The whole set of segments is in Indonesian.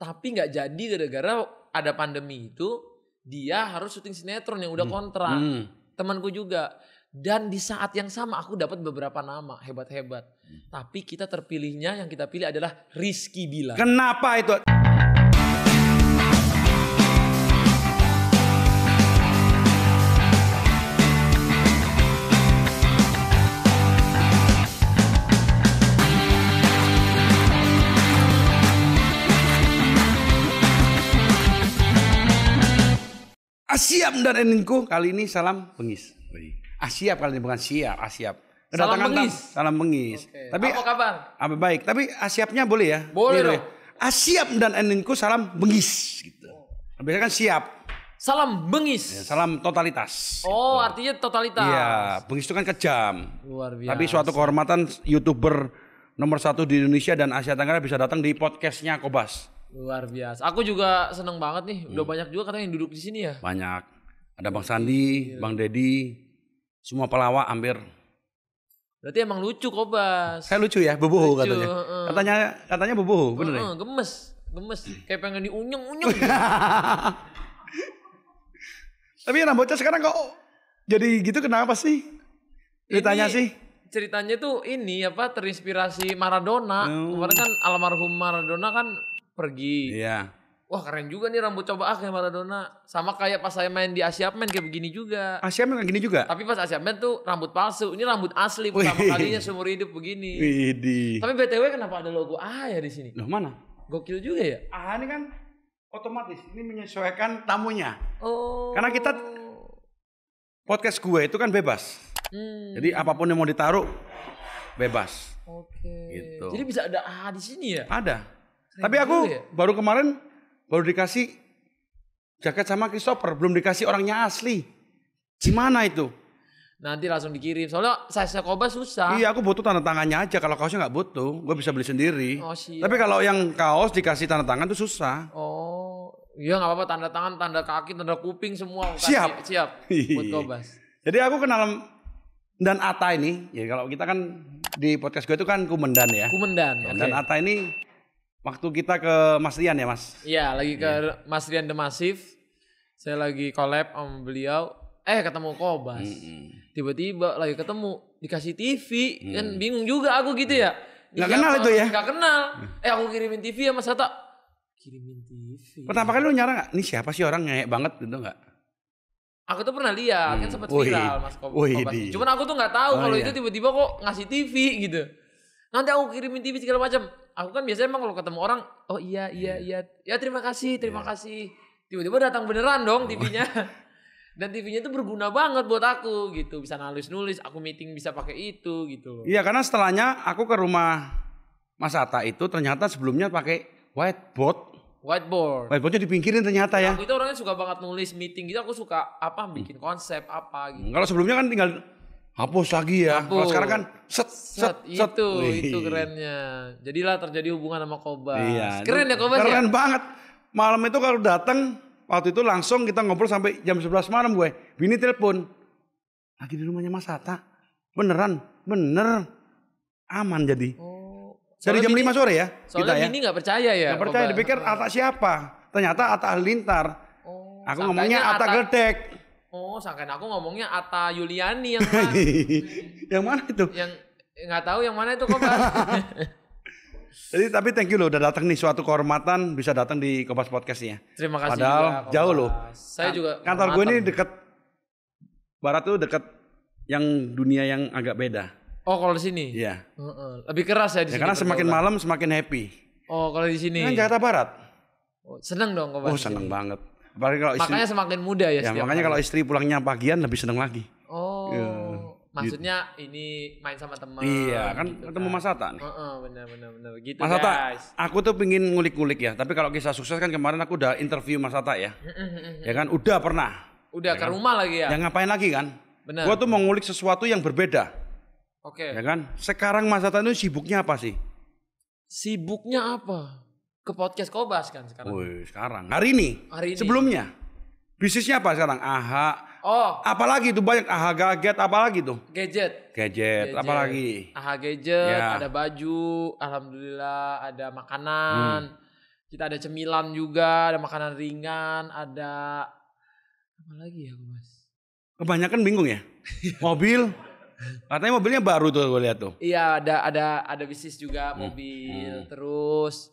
Tapi nggak jadi gara-gara ada pandemi itu dia harus syuting sinetron yang udah kontrak. Temanku juga. Dan di saat yang sama aku dapat beberapa nama hebat-hebat. Tapi kita terpilihnya yang kita pilih adalah Rizky Bilar. Kenapa itu? Asyap dan Eninku kali ini salam bengis. Asyap kali ini bukan siap, Asyap. Salam bengis. Salam bengis. Oke. Tapi apa kabar? apa baik, tapi Asyapnya boleh ya? Boleh dong. Asyap dan Eninku salam bengis gitu. Biasanya kan siap. Salam bengis. Ya, salam totalitas. Oh, artinya totalitas. Iya, bengis itu kan kejam. Luar biasa. Tapi suatu kehormatan YouTuber nomor 1 di Indonesia dan Asia Tenggara bisa datang di podcastnya Kobas. Luar biasa. Aku juga seneng banget nih. Udah banyak juga katanya yang duduk di sini ya. Banyak. Ada Bang Sandi, Bang Dedi, semua pelawak hampir. Berarti emang lucu Kobas. Saya lucu ya, boboho Lucu, katanya. Katanya boboho, bener ya? Gemes. Kayak pengen diunyeng-unyeng. Tapi rambutnya sekarang kok jadi gitu kenapa sih? Ceritanya sih? Ceritanya tuh ini apa terinspirasi Maradona. Kemarin kan almarhum Maradona kan pergi. Iya. Wah keren juga nih rambut coba kayak Maradona. Sama kayak pas saya main di Asia Men kayak begini juga. Asia memang gini juga? Tapi pas Asia Men tuh rambut palsu. Ini rambut asli pertama kalinya seumur hidup begini. Widih. Tapi BTW kenapa ada logo A ya di sini? Loh mana? Gokil juga ya? Ah ini kan otomatis. Ini menyesuaikan tamunya. Oh. Karena kita podcast gue itu kan bebas. Jadi apapun yang mau ditaruh bebas. Oke. Gitu. Jadi bisa ada A di sini ya? Ada. Tapi aku baru kemarin dikasih jaket sama Christopher, belum dikasih orangnya asli. Gimana itu? Nanti langsung dikirim. Soalnya size Kobas susah. Iya, aku butuh tanda tangannya aja. Kalau kaosnya nggak butuh, gue bisa beli sendiri. Oh, siap. Tapi kalau yang kaos dikasih tanda tangan itu susah. Oh, iya nggak apa-apa tanda tangan, tanda kaki, tanda kuping semua. Siap. Siap. Buat Kobas. Jadi aku kenal dan Atta ini, ya kalau kita kan di podcast gue itu kan Kumendan ya. Kumendan. Ya, Oke. dan Atta ini waktu kita ke Mas Rian ya Mas. Iya, lagi ke Mas Rian The Massive. Saya lagi collab sama beliau. Ketemu Kobas. Tiba-tiba lagi ketemu dikasih TV. Kan bingung juga aku gitu ya. Nggak kenal itu ya? Nggak kenal. Aku kirimin TV ya Mas Hatta. Kirimin TV. Pertama kali lu nyara nggak? Ini siapa sih orang ngeyek banget gitu nggak? Aku tuh pernah lihat kan sempat viral Mas Kobas. Cuman aku tuh nggak tahu kalau itu tiba-tiba kok ngasih TV gitu. Nanti aku kirimin TV segala macam. Aku kan biasanya emang kalau ketemu orang, oh iya. Ya terima kasih. Tiba-tiba datang beneran dong TV-nya. Dan TV-nya itu berguna banget buat aku gitu. Bisa nulis, aku meeting bisa pakai itu gitu loh. Iya, karena setelahnya aku ke rumah Mas Atta itu ternyata sebelumnya pakai whiteboard. Whiteboardnya dipinggirin ternyata ya. Aku itu orangnya suka banget nulis meeting gitu. Aku suka bikin konsep apa gitu. Kalau sebelumnya kan tinggal hapus lagi ya. Kalau sekarang kan set. Itu kerennya. Jadilah terjadi hubungan sama Kobas. Iya, Keren ya Kobas ya? Keren banget. Malam itu kalau datang waktu itu langsung kita ngobrol sampai jam 11 malam gue. Bini telepon. Lagi di rumahnya Mas Atta. Bener. Aman jadi. Dari jam 5 sore ya. Soalnya kita ya. Bini gak percaya ya. Gak percaya, dipikir Atta siapa. Ternyata Atta Halilintar. Aku ngomongnya Atta Gledek. Oh, sangkain aku ngomongnya Atta Yuliani yang mana? Yang mana itu? Yang nggak tahu yang mana itu Kobas. Jadi tapi thank you loh udah datang nih, suatu kehormatan bisa datang di Kobas Podcastnya. Terima kasih. Padahal juga, jauh loh. Saya juga. Kantor gue ini dekat barat tuh dekat yang dunia yang agak beda. Oh kalau di sini? Iya. Lebih keras ya di sini. Karena semakin malam semakin happy. Oh kalau di sini. Kan Jakarta Barat. Oh, seneng dong Kobas. Oh seneng banget. Apalagi kalau istri. Makanya semakin muda ya. Makanya kalau istri pulangnya pagian lebih seneng lagi. Oh. Ya. Maksudnya ini main sama teman. Iya kan gitu ketemu Mas Atta nih. Benar gitu Mas Atta, guys. aku tuh pingin ngulik-ngulik ya. Tapi kalau kisah sukses kan kemarin aku udah interview Mas Atta ya. Ya kan udah pernah. Udah ya ke kan? rumah lagi ya. Ya ngapain lagi kan? Benar. Gua tuh mau ngulik sesuatu yang berbeda. Oke. Ya kan? Sekarang Mas Atta itu sibuknya apa sih? Sibuknya apa? Ke podcast Kobas kan sekarang. Wih, sekarang. Hari ini. Sebelumnya. Bisnisnya apa sekarang? AHA. Oh. Apalagi itu banyak. AHA Gadget, apalagi tuh? Gadget. Apalagi? AHA Gadget, ya. Ada baju, alhamdulillah, ada makanan. Kita ada cemilan juga, ada makanan ringan, ada apa lagi ya Mas? Kebanyakan bingung ya. Mobil, katanya mobilnya baru tuh gue lihat tuh. Iya, ada bisnis juga mobil. Terus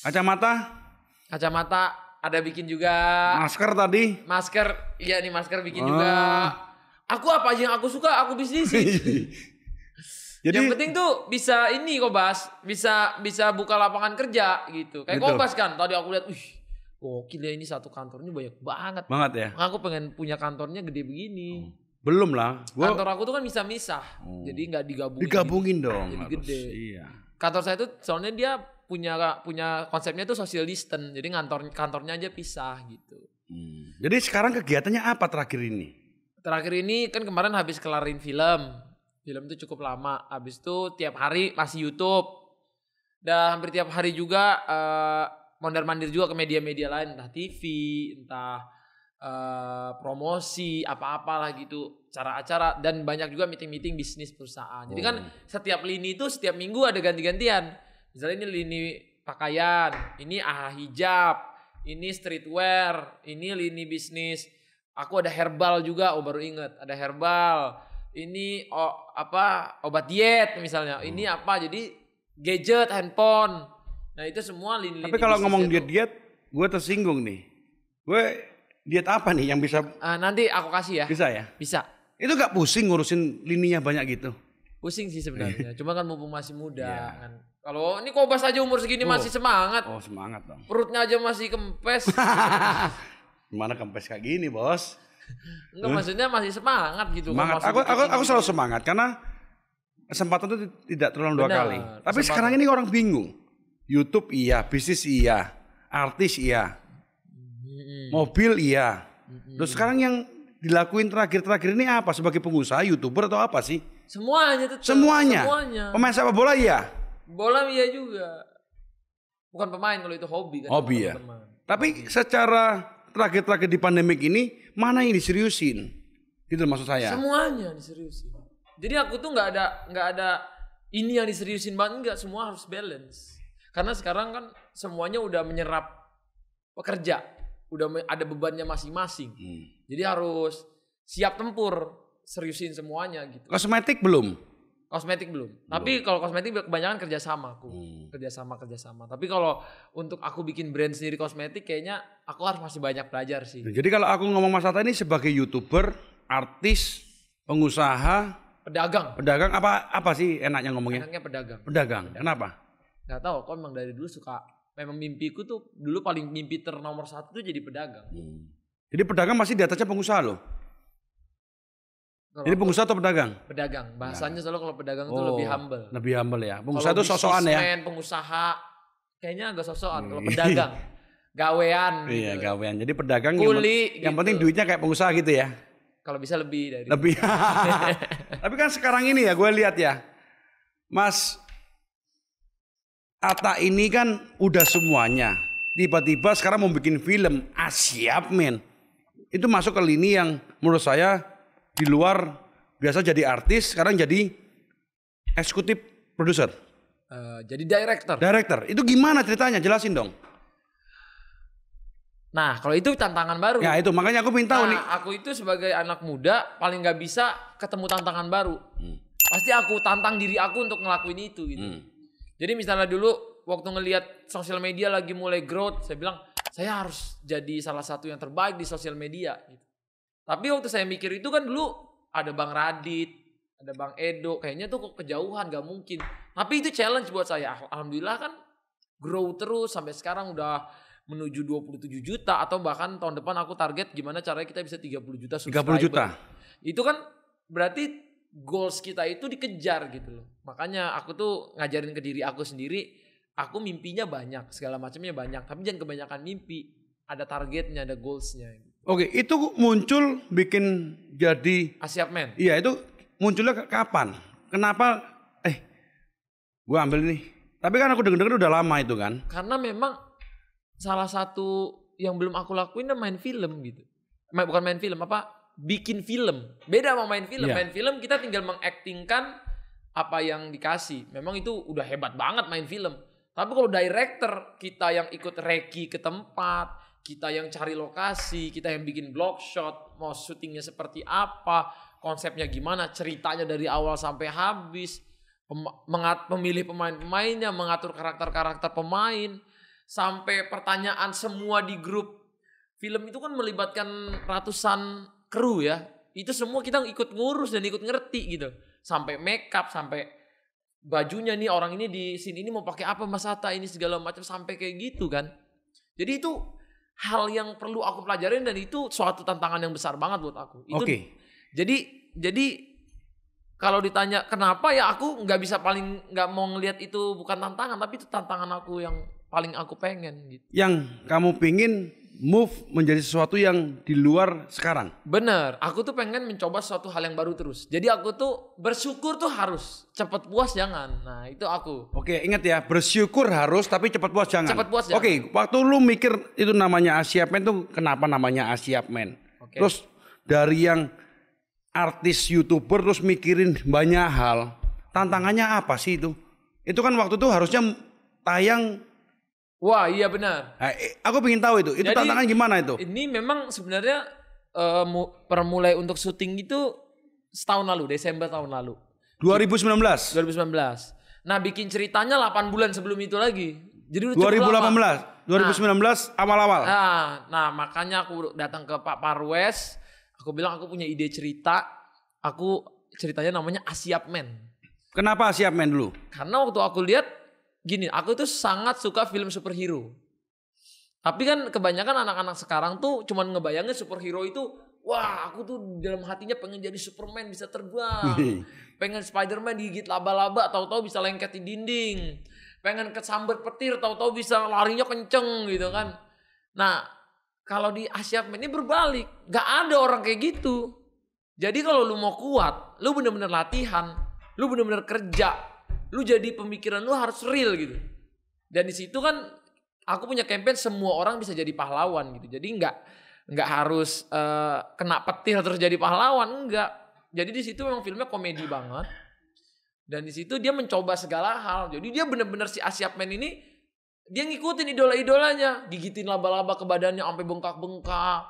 kacamata ada bikin juga. Masker tadi. Iya nih masker bikin juga. Aku apa aja yang aku suka aku bisnisin. Jadi, yang penting tuh bisa ini Kobas, bisa buka lapangan kerja gitu. Kayak gitu. Kobas kan, tadi aku lihat, gokil ya ini satu kantor ini banyak banget. Banget ya. Makanya aku pengen punya kantornya gede begini. Belum lah. Kantor aku tuh kan bisa misah, jadi nggak digabungin. Digabungin dong. Jadi gede. Iya. Kantor saya tuh soalnya dia punya konsepnya tuh social distance, jadi kantornya aja pisah gitu. Jadi sekarang kegiatannya apa terakhir ini? Terakhir ini kan kemarin habis kelarin film. Film itu cukup lama. Habis itu tiap hari masih YouTube. Dan hampir tiap hari juga mondar-mandir juga ke media-media lain. Entah TV, entah promosi, apa-apalah gitu. Acara-acara. Dan banyak juga meeting-meeting bisnis perusahaan. Jadi kan setiap lini itu setiap minggu ada ganti-gantian. Misalnya ini lini pakaian. Ini hijab. Ini streetwear. Ini lini bisnis. Aku ada herbal juga. Baru inget. Ada herbal. Ini obat diet misalnya. Ini apa? Jadi gadget, handphone. Nah itu semua lini. Tapi kalau ngomong diet, gue tersinggung nih. Gue diet apa nih yang bisa? Nanti aku kasih ya. Bisa ya? Bisa. Itu gak pusing ngurusin lininya banyak gitu? Pusing sih sebenarnya. Cuma kan mumpung masih muda kan. Kalau ini Kobas aja umur segini masih semangat. Oh semangat dong. Perutnya aja masih kempes. Gimana kempes kayak gini bos? Enggak maksudnya masih semangat gitu. Semangat. Aku selalu semangat karena kesempatan itu tidak terulang 2 kali. Tapi sekarang ini orang bingung. YouTube iya, bisnis iya, artis iya, mobil iya. Terus sekarang yang dilakuin terakhir ini apa? Sebagai pengusaha, YouTuber atau apa sih? Semuanya tetap. Semuanya. Pemain sepak bola iya. Bola iya juga. Bukan pemain kalau itu hobi kan. Hobi ya. Tapi secara terakhir di pandemik ini mana yang diseriusin? Gitu maksud saya. Semuanya diseriusin. Jadi aku tuh nggak ada ini yang diseriusin banget, enggak, semua harus balance. Karena sekarang kan semuanya udah menyerap pekerja, udah ada bebannya masing-masing. Jadi harus siap tempur, seriusin semuanya gitu. Kosmetik belum? Kosmetik belum. Tapi kalau kosmetik kebanyakan kerjasama aku. Kerjasama. Tapi kalau untuk aku bikin brand sendiri kosmetik kayaknya aku harus masih banyak belajar sih. Jadi kalau aku ngomong Mas Atta ini sebagai YouTuber, artis, pengusaha, pedagang apa sih enaknya ngomongnya? Enaknya pedagang. Kenapa? Gak tahu, kok memang dari dulu memang mimpiku tuh dulu paling mimpi nomor 1 tuh jadi pedagang. Jadi pedagang masih di atasnya pengusaha loh. Ini pengusaha atau pedagang? Pedagang. Bahasanya soalnya kalau pedagang itu lebih humble. Lebih humble ya. Pengusaha itu sosokan ya. Pengusaha kayaknya agak sosokan. Kalau pedagang gawean. Iya, gitu. Gawean. Jadi pedagang kuli, yang penting duitnya kayak pengusaha gitu ya. Kalau bisa lebih dari. Lebih. Tapi kan sekarang ini ya gue lihat ya. Mas Atta ini kan udah semuanya. Tiba-tiba sekarang mau bikin film. Siap men. Itu masuk ke lini yang menurut saya di luar biasa jadi artis, sekarang jadi eksekutif produser. Jadi director. Itu gimana ceritanya? Jelasin dong. Nah, kalau itu tantangan baru. Ya itu, makanya aku minta nih. Aku itu sebagai anak muda paling gak bisa ketemu tantangan baru. Pasti aku tantang diri aku untuk ngelakuin itu gitu. Jadi misalnya dulu waktu ngelihat sosial media lagi mulai growth, saya bilang saya harus jadi salah satu yang terbaik di sosial media gitu. Tapi waktu saya mikir itu kan dulu ada Bang Radit, ada Bang Edo, kayaknya tuh kok kejauhan, gak mungkin. Tapi itu challenge buat saya. Alhamdulillah kan grow terus sampai sekarang udah menuju 27 juta atau bahkan tahun depan aku target gimana caranya kita bisa 30 juta subscriber. 30 juta. Itu kan berarti goals kita itu dikejar gitu loh. Makanya aku tuh ngajarin ke diri aku sendiri, aku mimpinya banyak, segala macamnya banyak, tapi jangan kebanyakan mimpi. Ada targetnya, ada goalsnya. Oke, itu muncul bikin jadi Siap men. Iya, itu munculnya kapan? Kenapa? Gue ambil nih. Tapi kan aku denger udah lama itu kan. Karena memang salah satu yang belum aku lakuin adalah main film gitu. Bukan main film, bikin film. Beda sama main film. Yeah. Main film kita tinggal mengaktingkan apa yang dikasih. Memang itu udah hebat banget main film. Tapi kalau director, kita yang ikut reki ke tempat, kita yang cari lokasi, kita yang bikin block shot, mau syutingnya seperti apa, konsepnya gimana, ceritanya dari awal sampai habis, memilih pemain-pemainnya, mengatur karakter-karakter pemain, sampai pertanyaan semua di grup. Film itu kan melibatkan ratusan kru ya. Itu semua kita ikut ngurus dan ikut ngerti gitu. Sampai make up, sampai bajunya nih orang ini di scene ini mau pakai apa Mas Hatta ini segala macam sampai kayak gitu kan. Jadi itu hal yang perlu aku pelajarin dan itu suatu tantangan yang besar banget buat aku. Itu jadi kalau ditanya kenapa ya aku nggak mau ngelihat itu bukan tantangan tapi itu tantangan aku yang paling aku pengen gitu. Yang kamu pingin move menjadi sesuatu yang di luar sekarang. Bener, aku tuh pengen mencoba sesuatu hal yang baru terus. Jadi aku tuh bersyukur tuh harus, cepet puas jangan. Nah itu aku. Oke, ingat ya, bersyukur harus tapi cepet puas jangan. Cepet puas jangan. Oke, waktu lu mikir itu namanya Asia Man tuh kenapa namanya Asia Man? Okay. Terus dari yang artis YouTuber terus mikirin banyak hal, tantangannya apa sih itu? Itu kan waktu itu harusnya tayang. Wah iya benar. Nah, aku pengen tahu itu. Itu tantangan gimana itu? Ini memang sebenarnya permulai untuk syuting itu setahun lalu, Desember tahun lalu. 2019. Nah bikin ceritanya 8 bulan sebelum itu lagi. Jadi 2018, 2019 awal-awal. Nah makanya aku datang ke Pak Parwes. Aku bilang aku punya ide cerita. Ceritanya namanya Asiap Man. Kenapa Asiap Man dulu? Karena waktu aku lihat gini, aku tuh sangat suka film superhero. Tapi kan kebanyakan anak-anak sekarang tuh cuman ngebayangin superhero itu, wah aku tuh dalam hatinya pengen jadi Superman bisa terbang. Pengen Spiderman digigit laba-laba, tahu-tahu bisa lengket di dinding. Pengen kesambar petir, tahu-tahu bisa larinya kenceng gitu kan. Nah, kalau di Asiap Man ini berbalik. Gak ada orang kayak gitu. Jadi kalau lu mau kuat, lu bener-bener latihan, lu bener-bener kerja. Lu jadi pemikiran lu harus real gitu. Dan di situ kan aku punya campaign semua orang bisa jadi pahlawan gitu. Jadi nggak harus kena petir terus jadi pahlawan, enggak. Jadi di situ memang filmnya komedi banget. Dan di situ dia mencoba segala hal. Jadi dia benar-benar si Asiap Man ini dia ngikutin idola-idolanya, gigitin laba-laba ke badannya sampai bengkak-bengkak,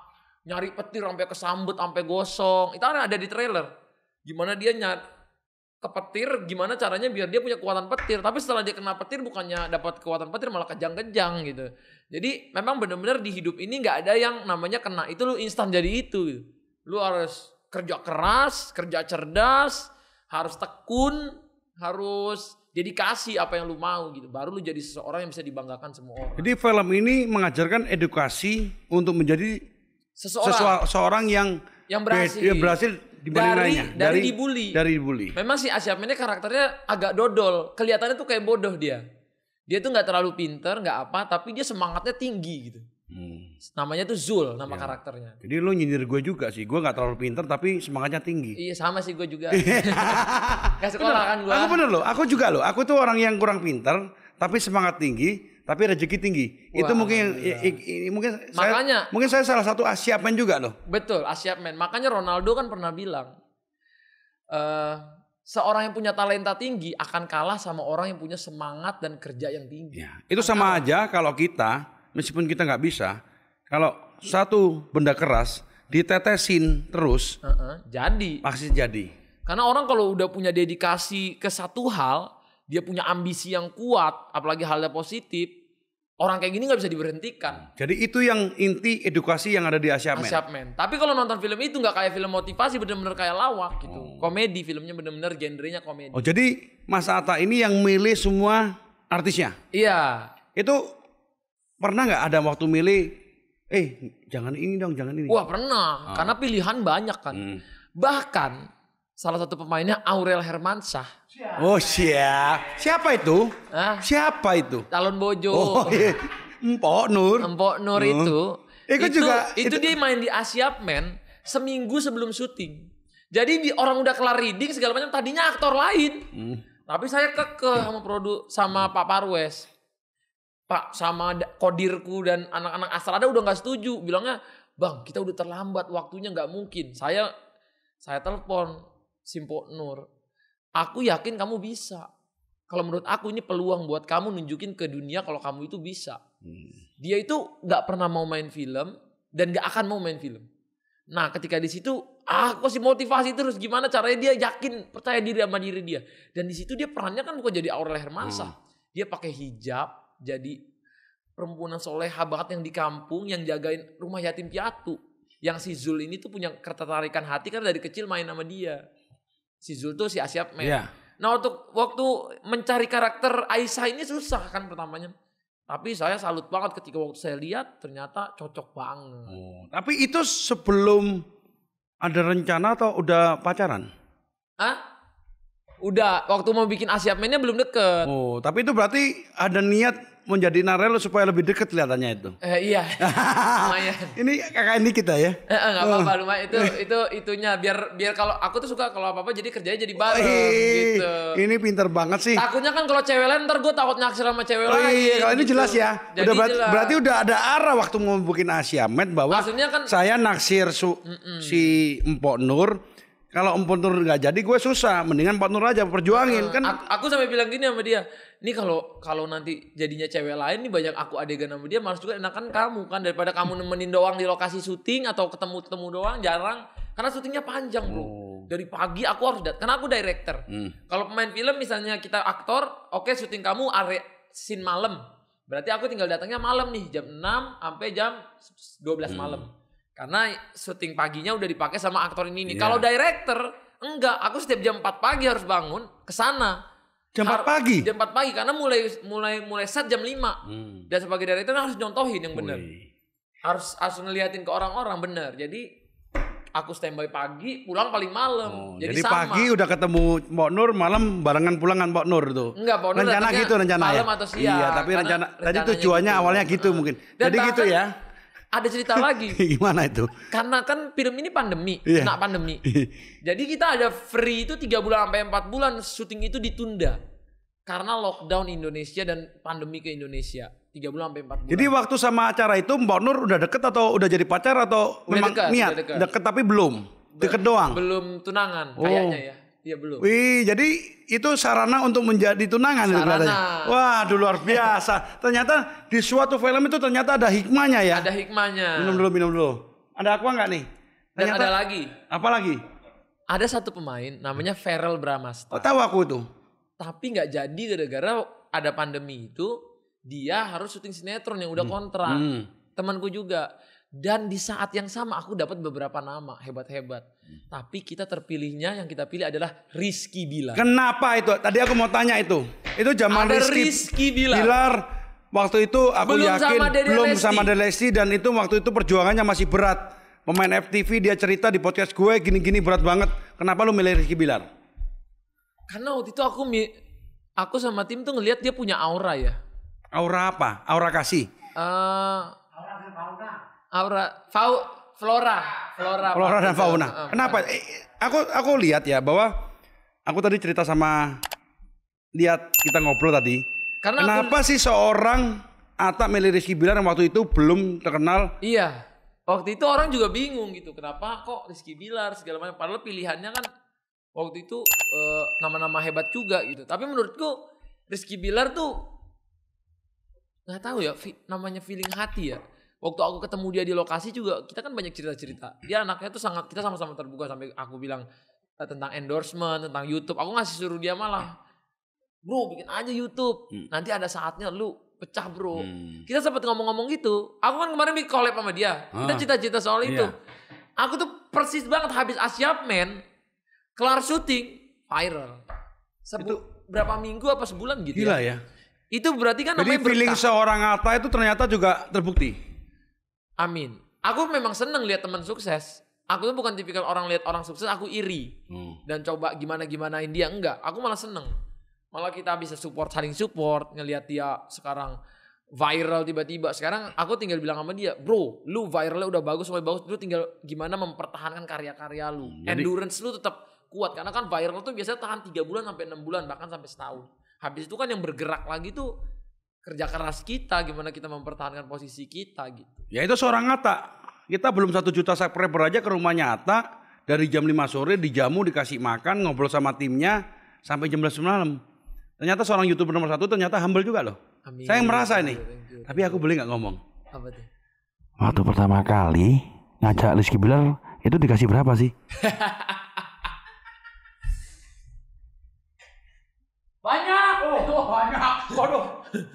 nyari petir sampai kesambet, sampai gosong. Itu kan ada di trailer. Gimana dia ke petir, gimana caranya biar dia punya kekuatan petir. Tapi setelah dia kena petir bukannya dapat kekuatan petir malah kejang-kejang gitu. Jadi memang benar-benar di hidup ini nggak ada yang namanya kena itu lu instan jadi itu gitu. Lu harus kerja keras, kerja cerdas, harus tekun, harus dedikasi apa yang lu mau gitu. Baru lu jadi seseorang yang bisa dibanggakan semua orang. Jadi film ini mengajarkan edukasi untuk menjadi seseorang yang berhasil dari dibully. Memang si Asiap ini karakternya agak dodol. Kelihatannya tuh kayak bodoh dia. Dia tuh nggak terlalu pinter, nggak apa, tapi dia semangatnya tinggi gitu. Namanya tuh Zul, nama karakternya. Jadi lu nyindir gue juga sih. Gue nggak terlalu pinter tapi semangatnya tinggi. Iya sama sih gue juga. Kayak sekolah kan gue. Aku bener loh. Aku juga loh. Aku tuh orang yang kurang pinter tapi semangat tinggi. Tapi rezeki tinggi. Wah, itu mungkin mungkin saya salah satu Asiap Man juga loh. Betul, Asiap Man. Makanya Ronaldo kan pernah bilang seorang yang punya talenta tinggi akan kalah sama orang yang punya semangat dan kerja yang tinggi. Ya, itu sama aja kalau kita meskipun kita nggak bisa, kalau satu benda keras ditetesin terus, pasti jadi. Karena orang kalau udah punya dedikasi ke satu hal, dia punya ambisi yang kuat, apalagi halnya positif, orang kayak gini nggak bisa diberhentikan. Jadi itu yang inti edukasi yang ada di Asiap Man. Tapi kalau nonton film itu nggak kayak film motivasi, bener-bener kayak lawak gitu. Komedi, filmnya bener-bener genrenya komedi. Oh jadi Mas Hatta ini yang milih semua artisnya? Iya. Itu pernah nggak ada waktu milih, jangan ini dong, jangan ini? Wah pernah, karena pilihan banyak kan. Bahkan salah satu pemainnya Aurel Hermansyah. Oh siapa itu? Siapa itu? Calon bojo. Oh, iya. Empok Nur itu. Itu dia main di Asiap Man seminggu sebelum syuting. Jadi orang udah kelar reading segala macam, tadinya aktor lain. Tapi saya kekeh sama Pak Parwes. Pak sama kodirku dan anak-anak Astrada udah nggak setuju. Bilangnya, "Bang, kita udah terlambat, waktunya nggak mungkin." Saya telepon Simpok Nur. "Aku yakin kamu bisa. Kalau menurut aku ini peluang buat kamu nunjukin ke dunia kalau kamu itu bisa. Dia itu gak pernah mau main film dan gak akan mau main film. Nah ketika di situ aku kasih motivasi terus gimana caranya dia yakin percaya diri sama diri dia. Dan di situ dia perannya kan bukan jadi Aurel Hermansyah. Dia pakai hijab jadi perempuan soleha banget yang di kampung yang jagain rumah yatim piatu. Yang si Zul ini tuh punya ketertarikan hati karena dari kecil main sama dia. Si Zul tuh si Asia Man. Yeah. Nah waktu mencari karakter Aisyah ini susah kan pertamanya. Tapi saya salut banget ketika waktu saya lihat ternyata cocok banget. Tapi itu sebelum ada rencana atau udah pacaran? Udah, waktu mau bikin Asia Man-nya belum deket. Tapi itu berarti ada niat menjadi Narelo supaya lebih deket kelihatannya itu. Iya. Lumayan. Ini kakak ini kita ya. Enggak apa-apa lumayan itunya biar kalau aku tuh suka kalau apa-apa jadi kerjanya jadi bareng gitu. Ini pinter banget sih. Takutnya kan kalau cewek lain ntar gue takut naksir sama cewek lain. Iya, kalau ini gitu. Jelas ya. Jadi berarti udah ada arah waktu mau bikin Asia Man bahwa kan, saya naksir si Mpok Nur. Kalau Mpok Nur nggak jadi gue susah, mendingan Mpok Nur aja perjuangin kan. Aku sampai bilang gini sama dia, nih kalau nanti jadinya cewek lain nih banyak aku adegan sama dia, malas juga enakan kamu kan daripada kamu nemenin doang di lokasi syuting atau ketemu doang jarang, karena syutingnya panjang bro. Dari pagi aku harus karena aku director. Kalau pemain film misalnya kita aktor, oke syuting kamu scene malam, berarti aku tinggal datangnya malam nih jam 6 sampai jam 12 malam. Karena syuting paginya udah dipakai sama aktor ini. Yeah. Kalau director, enggak. Aku setiap jam 4 pagi harus bangun ke sana. Jam 4 pagi? Jam 4 pagi karena mulai set jam 5. Dan sebagai director harus nyontohin yang benar. Harus ngeliatin ke orang-orang benar. Jadi aku standby pagi, pulang paling malam. Jadi sama. Pagi udah ketemu Mbok Nur, malam barengan pulang kan Mbok Nur tuh. Enggak, Mbok Nur rencana gitu rencana malam atau siang. Iya, tapi rencana tadi tujuannya gitu. Awalnya gitu mungkin. Dan jadi gitu ya. Ada cerita lagi. Gimana itu? Karena kan film ini pandemi, kena pandemi. Jadi kita ada free itu 3 bulan sampai 4 bulan syuting itu ditunda. Karena lockdown Indonesia dan pandemi ke Indonesia. 3 bulan sampai 4 bulan. Jadi waktu sama acara itu Mbak Nur udah deket atau udah jadi pacar atau udah memang niat? Deket tapi belum? Deket doang? Belum tunangan kayaknya ya. Iya belum. Wih, jadi itu sarana untuk menjadi tunangan itu katanya. Wah, luar biasa. Ternyata di suatu film itu ternyata ada hikmahnya ya. Ada hikmahnya. Minum dulu. Ada aqua nggak nih? Ternyata, dan ada lagi. Apa lagi? Ada satu pemain namanya Verrell Bramasta. Tahu aku itu. Tapi nggak jadi gara-gara ada pandemi itu dia harus syuting sinetron yang udah kontrak. Temanku juga. Dan di saat yang sama aku dapat beberapa nama hebat-hebat. Tapi kita terpilihnya yang kita pilih adalah Rizky Bilar. Kenapa itu? Tadi aku mau tanya itu. Itu zaman Rizky Bilar. Waktu itu aku belum yakin belum sama Dede Lesti dan itu waktu itu perjuangannya masih berat. Pemain FTV dia cerita di podcast gue gini-gini berat banget. Kenapa lu milih Rizky Bilar? Karena waktu itu aku sama tim tuh ngelihat dia punya aura ya. Aura apa? Aura kasih. Flora dan fauna. Kenapa? Aku lihat ya bahwa aku tadi cerita sama kita ngobrol tadi. Kenapa sih seorang Atta milih Rizky Bilar yang waktu itu belum terkenal? Iya. Waktu itu orang juga bingung gitu. Kenapa kok Rizky Bilar segala macam. Padahal pilihannya kan waktu itu nama-nama hebat juga gitu. Tapi menurutku Rizky Bilar tuh nggak tahu ya namanya feeling hati ya. Waktu aku ketemu dia di lokasi juga kita kan banyak cerita-cerita. Dia anaknya tuh kita sama-sama terbuka sampai aku bilang tentang endorsement, tentang YouTube. Aku ngasih suruh dia malah, bro bikin aja YouTube. Nanti ada saatnya lu pecah bro. Kita sempat ngomong-ngomong gitu. Aku kan kemarin bikin collab sama dia. Kita cita-cita soal itu. Aku tuh persis banget habis Asia Man, kelar syuting, viral. Berapa minggu apa sebulan gitu. Gila ya. Itu berarti kan namanya berkah. Jadi feeling seorang Atta itu ternyata juga terbukti. Amin. Aku memang seneng lihat teman sukses. Aku tuh bukan tipikal orang lihat orang sukses aku iri dan coba gimanain dia, enggak. Aku malah seneng. Malah kita bisa saling support ngelihat dia sekarang viral tiba-tiba. Sekarang aku tinggal bilang sama dia, bro, lu viralnya udah bagus, lu tinggal gimana mempertahankan karya-karya lu. Endurance lu tetap kuat karena kan viral tuh biasanya tahan 3 bulan sampai 6 bulan bahkan sampai setahun. Habis itu kan yang bergerak lagi tuh kerja keras kita, gimana kita mempertahankan posisi kita gitu. Ya itu seorang Atta. Kita belum 1 juta subscriber aja ke rumahnya Atta. Dari jam 5 sore dijamu, dikasih makan, ngobrol sama timnya sampai jam 11 malam. Ternyata seorang YouTuber nomor 1 ternyata humble juga loh. Amin. Saya yang merasa ini. Tapi aku boleh nggak ngomong? Apa tuh? Waktu pertama kali ngajak Rizky Bilar itu dikasih berapa sih? Banyak. Oh, banyak. Waduh,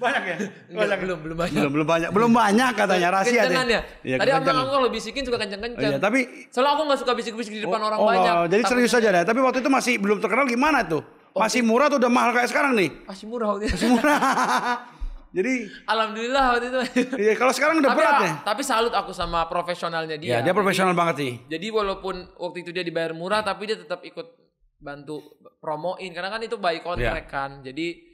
banyak ya? Enggak, belum banyak. Belum banyak. Belum banyak katanya rahasia deh. Ya? Ya, tadi abang aku kalau bisikin suka kenceng-kenceng. Oh, iya, tapi soalnya aku nggak suka bisik-bisik di depan orang banyak. Jadi serius saja deh. Tapi waktu itu masih belum terkenal gimana tuh? Masih murah atau udah mahal kayak sekarang nih? Masih murah waktu itu. Masih murah. Jadi alhamdulillah waktu itu. Iya, kalau sekarang udah berat ya. Tapi salut aku sama profesionalnya dia. Ya, dia profesional banget sih. Jadi walaupun waktu itu dia dibayar murah tapi dia tetap ikut bantu promoin karena kan itu by contract kan. Jadi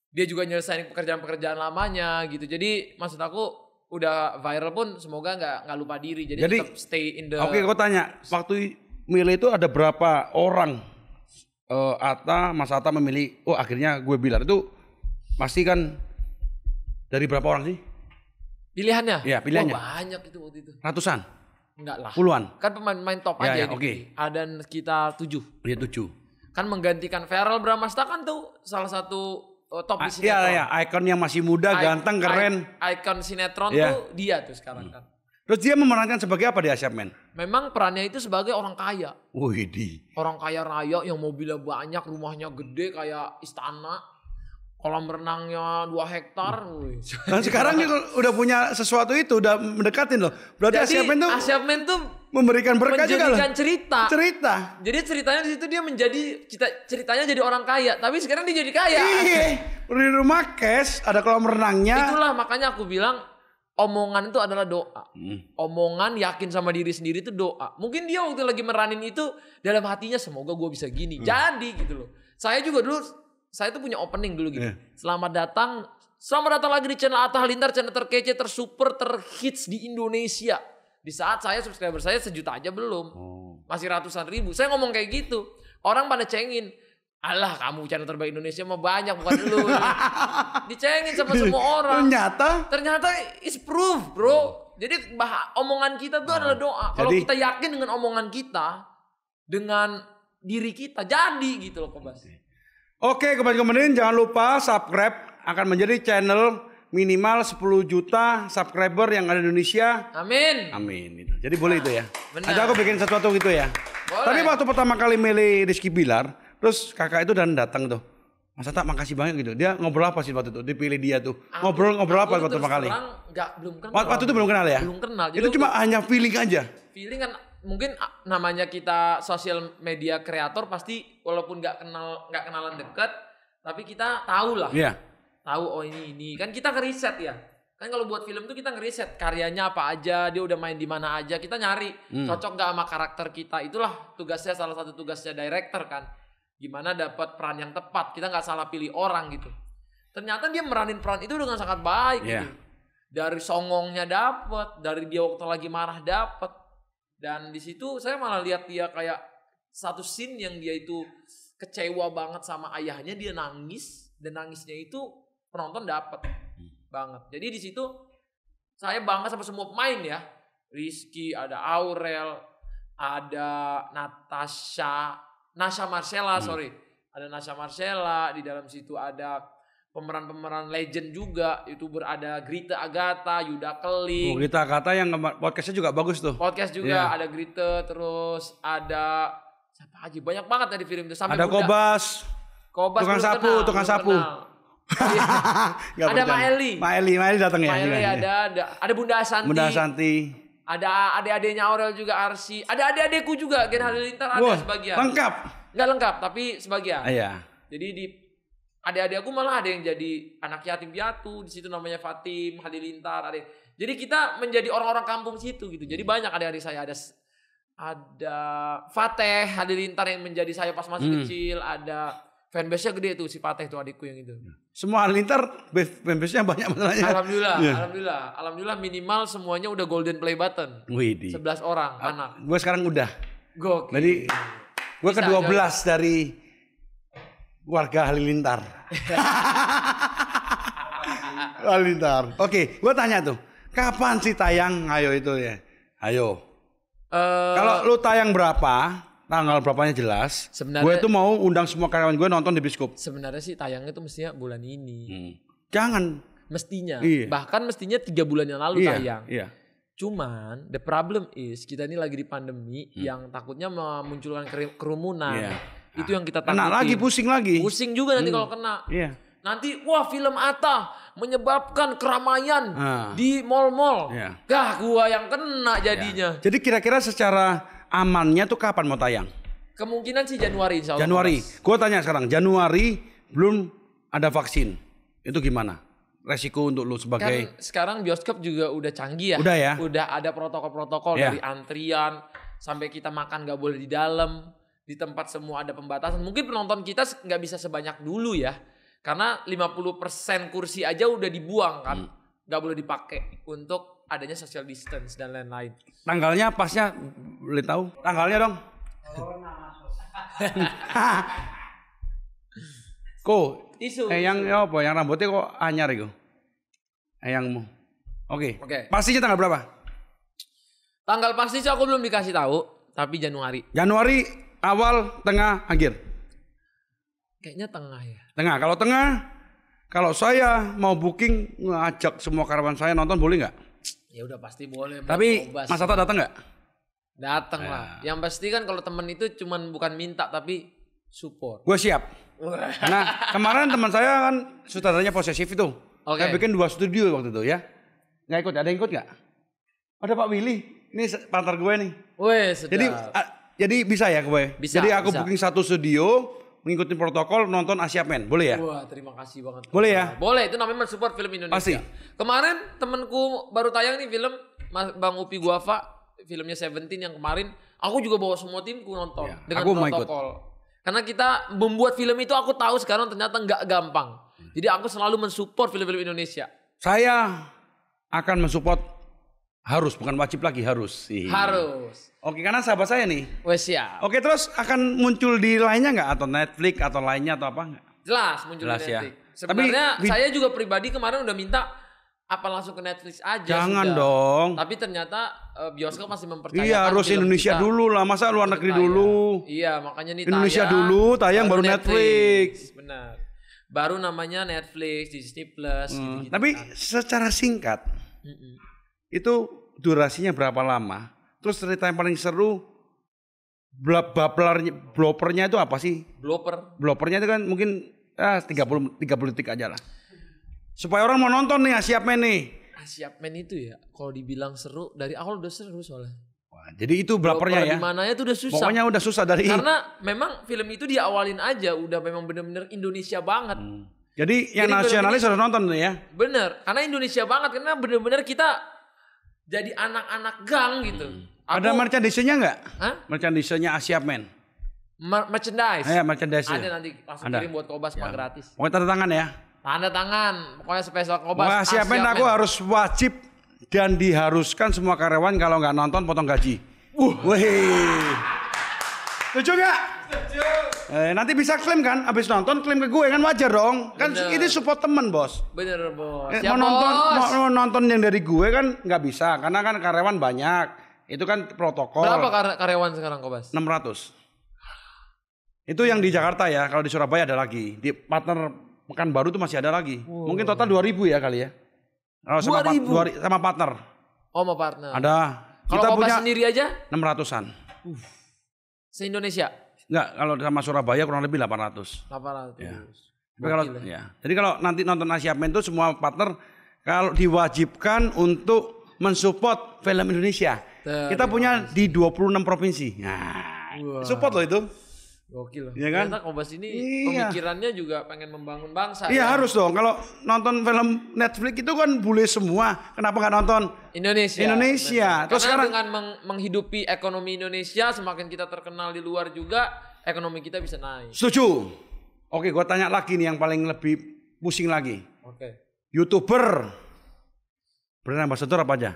dia juga nyelesain pekerjaan-pekerjaan lamanya gitu. Jadi maksud aku udah viral pun semoga nggak lupa diri. Jadi tetap stay in the. Oke, aku tanya, waktu milih itu ada berapa orang Mas Atta memilih, akhirnya gue Bilar itu pasti kan dari berapa orang sih? Pilihannya? Iya, pilihannya. Banyak itu waktu itu. Ratusan? Enggak lah. Puluhan? Kan pemain top aja ini. Okay. Ada kita 7. Iya 7. Kan menggantikan Verrell Bramasta kan tuh salah satu top di sinetron. Iya, ikon yang masih muda, ganteng, keren. Ikon sinetron tuh dia tuh sekarang kan. Terus dia memerankan sebagai apa di Asyap Men? Memang perannya itu sebagai orang kaya. Widih. Orang kaya raya yang mobilnya banyak, rumahnya gede kayak istana. Kolam renangnya 2 hektar. Dan sekarang dia udah punya sesuatu itu, udah mendekatin loh. Berarti Asyap Men tuh memberikan berkah juga loh. Cerita. Jadi ceritanya di situ dia ceritanya jadi orang kaya, tapi sekarang dia jadi kaya. Iya. Di rumah cash, ada kolam renangnya. Itulah makanya aku bilang omongan itu adalah doa. Omongan yakin sama diri sendiri itu doa. Mungkin dia waktu lagi meranin itu dalam hatinya semoga gue bisa gini. Jadi gitu loh. Saya juga dulu saya tuh punya opening dulu gitu. Selamat datang lagi di channel Atta Halilintar, channel terkece, tersuper, terhits di Indonesia. Di saat subscriber saya 1 juta aja belum. Masih ratusan ribu. Saya ngomong kayak gitu. Orang pada cengin. Alah kamu channel terbaik Indonesia mah banyak bukan lu. Dicengin sama semua orang. Ternyata is proof bro. Jadi omongan kita tuh adalah doa. Kalau kita yakin dengan omongan kita, dengan diri kita, jadi gitu loh Kobas. Oke, kemudian jangan lupa subscribe, akan menjadi channel minimal 10 juta subscriber yang ada di Indonesia. Amin. Jadi boleh itu ya. Ada aku bikin sesuatu gitu ya. Boleh. Tapi waktu pertama kali milih Rizky Bilar, terus kakak itu datang tuh. Mas Atta makasih banyak gitu. Dia ngobrol apa sih waktu itu? Dipilih dia tuh. Ngobrol apa waktu pertama kali? Belum kenal. Waktu itu belum kenal ya? Belum kenal. Jadi itu cuma hanya feeling aja. Feeling kan mungkin namanya kita sosial media kreator pasti walaupun nggak kenalan dekat, tapi kita tahu lah. Iya. Tahu ini kan kita ngeriset ya. Kan kalau buat film tuh kita ngeriset karyanya apa aja, dia udah main di mana aja, kita nyari cocok nggak sama karakter kita. Itulah tugasnya, salah satu tugasnya director kan. Gimana dapat peran yang tepat, kita nggak salah pilih orang gitu. Ternyata dia meranin peran itu dengan sangat baik gitu. Dari songongnya dapat, dari dia waktu lagi marah dapat. Dan di situ saya malah lihat dia kayak satu scene yang dia itu kecewa banget sama ayahnya, dia nangis, dan nangisnya itu penonton dapat banget. Jadi di situ saya bangga sama semua pemain ya. Rizky, ada Aurel, ada Nasha Marcella, ada Nasha Marcella, di dalam situ ada pemeran-pemeran legend juga, YouTuber, ada Grita Agatha, Yuda Keling. Grita Agatha yang podcastnya juga bagus tuh. Podcast juga ada Grita, terus ada siapa aja, banyak banget dari film itu. Sampai ada Kobas tukang sapu. Ada Maeli datang ya. Maeli ada Bunda Santi. Ada adik-adiknya Aurel juga, Arsi. Ada adik-adikku juga, Gen Halilintar ada sebagian. Lengkap? Nggak lengkap, tapi sebagian. Iya. Jadi di adik-adikku malah ada yang jadi anak yatim piatu. Di situ namanya Fatim, Halilintar. Jadi kita menjadi orang-orang kampung situ gitu. Jadi banyak adik-adik saya. Ada Fateh Halilintar yang menjadi saya pas masih kecil. Ada fanbase-nya gede tuh si Fateh tuh adikku yang itu. Semua Halilintar fanbase-nya banyak masalahnya. Alhamdulillah minimal semuanya udah golden play button. Widih. 11 orang anak. Gue sekarang udah. Gokil. Jadi gue ke-12 dari warga Halilintar. Halilintar. Oke, gue tanya tuh, kapan sih tayang Ayo itu ya? Ayo. Kalau lu tayang berapa, tanggal berapanya jelas. Sebenarnya gue tuh mau undang semua karyawan gue nonton di bioskop. Sebenarnya sih tayangnya tuh mestinya bulan ini. Jangan. Mestinya. Iya. Bahkan mestinya 3 bulan yang lalu tayang. Iya. Cuman the problem is kita ini lagi di pandemi yang takutnya memunculkan kerumunan. Iya. Itu yang kita takutin. Kena lagi, pusing lagi. Pusing juga nanti kalau kena. Iya. Nanti wah film Atta menyebabkan keramaian di mal-mal. Iya. Gua yang kena jadinya. Jadi kira-kira secara amannya tuh kapan mau tayang? Kemungkinan sih Januari insya Allah. Januari. Gue tanya sekarang, Januari belum ada vaksin. Itu gimana? Resiko untuk lu sebagai... Kan sekarang bioskop juga udah canggih ya. Udah ya? Udah ada protokol-protokol dari antrian sampai kita makan gak boleh di dalam. Di tempat semua ada pembatasan. Mungkin penonton kita gak bisa sebanyak dulu ya. Karena 50% kursi aja udah dibuang kan. Gak boleh dipakai untuk adanya social distance dan lain-lain. Tanggalnya pasnya boleh tahu? Tanggalnya dong. Ko, yang apa? Yang rambutnya kok anyar itu? Yangmu. Oke. Pastinya tanggal berapa? Tanggal pasti sih aku belum dikasih tahu, tapi Januari. Januari awal, tengah, akhir. Kayaknya tengah ya. Tengah. Kalau tengah, kalau saya mau booking ngajak semua karyawan saya nonton boleh nggak? Ya udah pasti boleh. Tapi Mas Atta datang nggak? Datang lah. Yang pasti kan kalau temen itu cuman bukan minta tapi support. Gue siap. Karena kemarin teman saya kan sutradaranya posesif itu. Saya bikin 2 studio waktu itu ya. Nggak ikut? Ada yang ikut nggak? Ada Pak Willy. Ini partner gue nih. Weh, jadi bisa ya gue? Bisa. Jadi aku booking 1 studio, mengikuti protokol, nonton Asia Man. Boleh ya? Wah, terima kasih banget. Boleh ya? Boleh, itu namanya mensupport film Indonesia. Pasti. Kemarin temenku baru tayang nih film Bang Upi Guava, filmnya Seventeen yang kemarin. Aku juga bawa semua timku nonton dengan protokol. Karena kita membuat film itu aku tahu sekarang ternyata nggak gampang. Jadi aku selalu mensupport film-film Indonesia. Saya akan mensupport, harus, bukan wajib lagi, harus. Harus. Oke, karena sahabat saya nih. Wes siap. Oke, terus akan muncul di lainnya nggak? Atau Netflix atau lainnya atau apa nggak? Jelas muncul di Netflix. Ya. Sebenarnya saya juga pribadi kemarin udah minta apa langsung ke Netflix aja. Jangan dong. Tapi ternyata bioskop masih mempercayakan. Iya, harus Indonesia dulu lah. Masa luar negeri dulu? Iya, makanya nih Indonesia dulu, tayang baru Netflix. Benar. Baru namanya Netflix, Disney Plus. Gitu-gitu tapi secara singkat, itu durasinya berapa lama? Terus cerita yang paling seru, blopernya itu apa sih? Blopernya itu kan mungkin 30 detik aja lah. Supaya orang mau nonton nih Asia Man nih. Asia Man itu ya, kalau dibilang seru dari awal udah seru soalnya. Wah, jadi itu blopernya ya. Di mananya tuh udah susah. Pokoknya udah susah dari. Karena memang film itu diawalin aja udah memang bener-bener Indonesia banget. Jadi yang nasionalis harus nonton nih ya. Bener, karena Indonesia banget karena bener-bener kita jadi anak-anak gang gitu. Ada merchandise-nya nggak? Merchandise-nya Asia Man. Merchandise. Ya, merchandise. Ada nanti langsung kirim buat Kobas gratis. Pokoknya tanda tangan ya. Tanda tangan, pokoknya spesial Kobas. Wah, Asia Man aku harus wajib dan diharuskan semua karyawan kalau nggak nonton potong gaji. Wih. Setuju nggak? Setuju. Nanti bisa klaim kan? Abis nonton klaim ke gue kan wajar dong. Kan ini support temen bos. Bener bos. Mau nonton yang dari gue kan nggak bisa karena kan karyawan banyak. Itu kan protokol. Berapa karyawan sekarang Kobas? 600. Itu yang di Jakarta ya. Kalau di Surabaya ada lagi. Di partner Pekanbaru tuh masih ada lagi. Mungkin total 2.000 ya kali ya. Oh, sama partner. Oh, sama partner. Ada. Kalau Kobas punya sendiri aja? 600-an. Se-Indonesia? Enggak, kalau sama Surabaya kurang lebih 800. 800. Ya. Jadi kalau nanti nonton Asia Man itu semua partner kalau diwajibkan untuk mensupport film Indonesia. Kita punya di 26 provinsi. Nah, support loh itu. Gokil. Iya kan? Ternyata Kobas ini pemikirannya juga pengen membangun bangsa. Iya harus dong. Kalau nonton film Netflix itu kan bule semua. Kenapa nggak nonton Indonesia? Terus karena dengan menghidupi ekonomi Indonesia, semakin kita terkenal di luar juga, ekonomi kita bisa naik. Setuju. Oke, gue tanya lagi nih yang paling lebih pusing lagi. Oke. YouTuber, brand ambassador apa aja?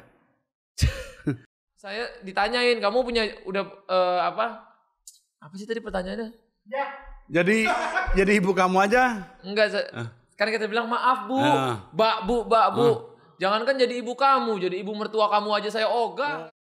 Saya ditanyain, kamu punya udah apa? Apa sih tadi pertanyaannya? Ya. Jadi ibu kamu aja? Enggak, kan kita bilang maaf bu, mbak bu. Jangan kan jadi ibu kamu, jadi ibu mertua kamu aja saya ogah.